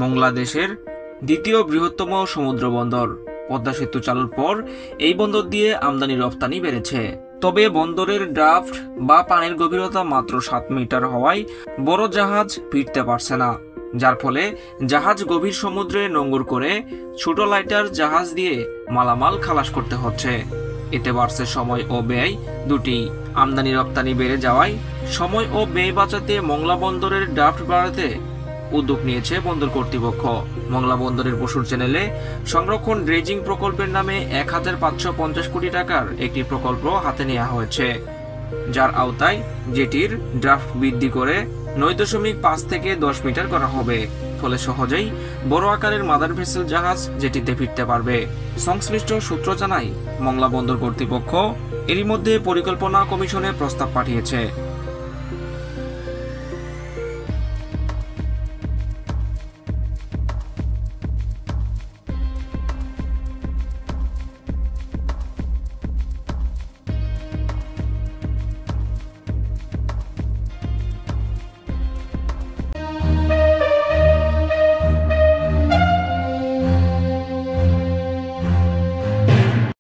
মংলা দেশের দ্বিতীয় বৃহত্তম সমুদ্র বন্দর। পদ্মা সেতু চালুর পর এই বন্দর দিয়ে আমদানি রপ্তানি বেড়েছে। তবে বন্দরের ড্রাফট বা পানির গভীরতা মাত্র 7 মিটার হওয়ায় বড় জাহাজ ফিরতে পারছে না, যার ফলে জাহাজ গভীর সমুদ্রে নোঙর করে ছোট লাইটার জাহাজ দিয়ে মালামাল খালাস করতে হচ্ছে। এতে বাড়ছে সময় ও ব্যয় দুটি। আমদানি রপ্তানি বেড়ে যাওয়ায় সময় ও ব্যয় বাঁচাতে মংলা বন্দরের ড্রাফট বাড়াতে উদ্যোগ নিয়েছে বন্দর কর্তৃপক্ষ। মংলা বন্দরের পশুর চ্যানেলে সংরক্ষণ ড্রেজিং প্রকল্পের নামে 1550 কোটি টাকার একটি প্রকল্প হাতে নেওয়া হয়েছে, যার আওতায় জেটির ড্রাফট বৃদ্ধি করে 9.5 থেকে 10 মিটার করা হবে। ফলে সহজেই বড় আকারের মাদার ভেসেল জাহাজ জেটিতে ফিরতে পারবে। সংশ্লিষ্ট সূত্র জানায়, মংলা বন্দর কর্তৃপক্ষ এরই মধ্যে পরিকল্পনা কমিশনে প্রস্তাব পাঠিয়েছে।